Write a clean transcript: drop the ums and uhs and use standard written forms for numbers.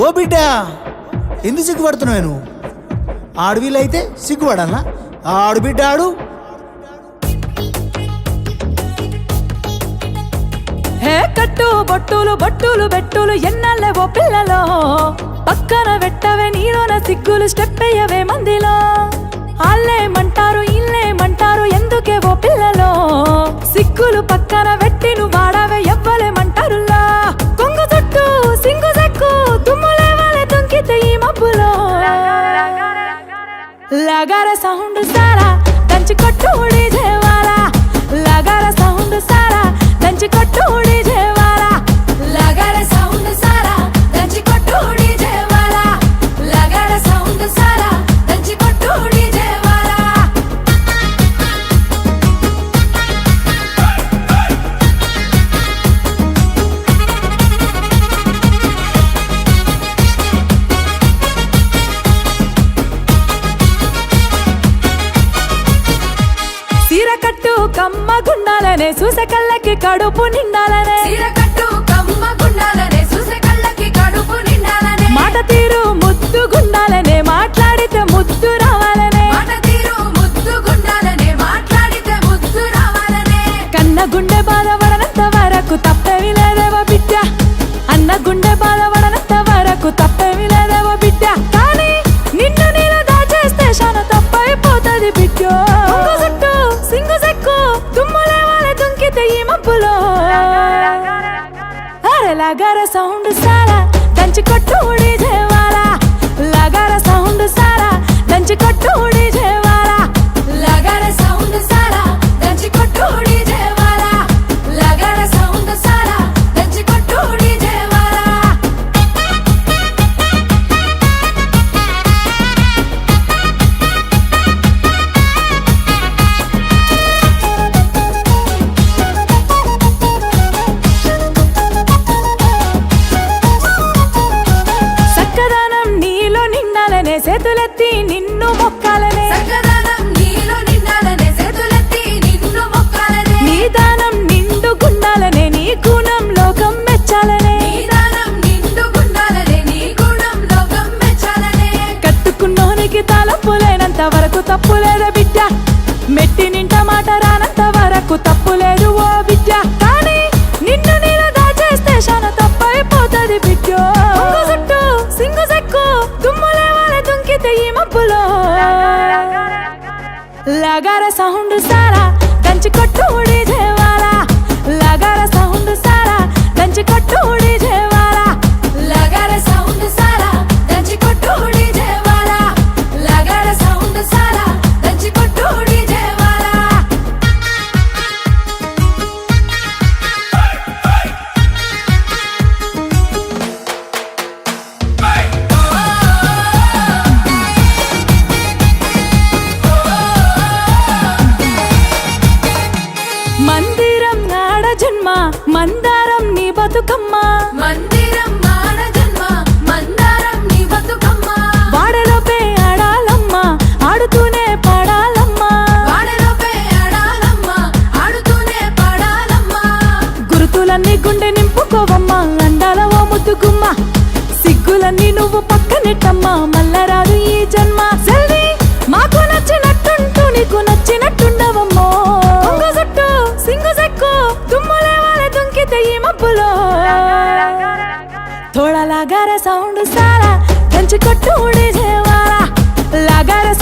ఓ బిడ్డ ఎందుకు సిగ్గుపడుతున్నావు నువ్వు? ఆడవిలైతే సిగ్గుపడాలా? ఆడు బిడ్డ ఆడు. హే కట్టు బొట్టులు బొట్టులు బెట్టులు ఎన్నల్లే ఓ పిల్లలో, పక్కన పెట్టవే నీలోన సిగ్గులు స్టెప్ అయ్యవే మందిలో. ఆళ్ళేమంటారు ఇల్లేమంటారు ఎందుకే ఓ పిల్లలో, సిగ్గులు పక్కన పెట్టి నువ్వు వాడవే ఎవ్వలేమంటారులా. కొంగు చుట్టూ సింగు సెక్కు దుమ్ములే వాళ్ళే తుంకితే ఈ మబ్బులో. లగార సౌండ్ సారా దంచి కొట్టు డీజేవాలా, లగార సౌండ్ సారా దంచి కొట్టు డీజేవాలా, లగార సౌండ్ సారా దంచి కొట్టు డీజేవాలా, లగార సౌండ్ సారా దంచి కొట్టు డీజేవాలా. సీర కట్టు కమ్మ గుండాలనే చూసే కళ్ళకి కడుపు నిండాలనే, సీర కట్టు కమ్మ గుండాలనే చూసే కళ్ళకి కడుపు నిండాలనే. మాట తీరు ముద్దు గుండాలనే మాట్లాడితే ముద్దు రావాలనే, మాట తీరు ముద్దు గుండాలనే మాట్లాడితే ముద్దు రావాలనే. కన్న గుండె బాధపడనంత వరకు తప్పేమి లేదేవో బిడ్డ, అన్న గుండె బాధపడనంత వరకు తప్పేమి లేదేవో బిడ్డ. కానీ నిన్ను నేను దాచేస్తే శాన తప్పైపోతుంది బిడ్డ. సింగు సెక్కు దుమ్ములే వాళ్ళే తుంకితే ఈ మబ్బులో. అరే లగార సౌండ్ సారా దంచి కొట్టు డీజేవాలా, లగార సౌండ్ సారా దంచి కొట్టు డీజేవాలా, లగార సౌండ్ సారా దంచి కొట్టు డీజేవాలా, లగార సౌండ్ సారా దంచి కొట్టు డీజేవాలా. సక్కదనం నీలో నిండాలనే చేతులెత్తి నిన్ను మొక్కాలనే, సక్కదనం నీలో నిండాలనే చేతులెత్తి నిన్ను మొక్కాలనే. నీ దానం నిండు గుండాలనే నీ గుణం లోకం మెచ్చాలనే, నీ దానం నిండు గుండాలనే నీ గుణం లోకం మెచ్చాలనే. కట్టుకున్నోనికి తలపులేనంత వరకు తప్పులేదా బిడ్డ, మెట్టి నింట మాట రానంత వరకు తప్పులేదు ఓ బిడ్డ. కానీ నిన్ను నేను దాచేస్తే శాన తప్పైపోతుంది బిడ్డ. కొంగు చుట్టూ సింగు సెక్కు దుమ్ములే వాళ్ళే తుంకితే ఈ మబ్బులో. లగార సౌండ్ సారా దంచి కొట్టు డీజేవాలా, లగార సౌండ్ సారా దంచి కొట్టు డీజేవాలా, లగార సౌండ్ సారా దంచి కొట్టు డీజేవాలా, లగార సౌండ్ సారా దంచి కొట్టు డీజేవాలా. మందిరం నాడ జన్మ మందారం నీ బతుకమ్మ, మందిరం నాడ జన్మ మందారం నీ బతుకమ్మ. వాడలోపే ఆడాలమ్మ ఆడుతూనే పాడాలమ్మ, వాడలోపే ఆడాలమ్మ ఆడుతూనే పాడాలమ్మ. గురుతులన్నీ గుండె నింపుకోవమ్మ అండాల ఓ ముద్దుగుమ్మ, సిగ్గులన్నీ నువ్వు పక్కనెట్టమ్మ మల్లరాదు ఈ జన్మ. సెల్వి మాకు నచ్చినట్టుంటూ నీకు నచ్చినట్టుండవమ్మో. కొంగు చుట్టూ సింగు సెక్కు దుమ్ములే వాళ్ళే తుంకితే ఈ మబ్బులో. थोड़ा लगा रे साउंड सारा దంచి కొట్టు డీజేవాలా, లగా రే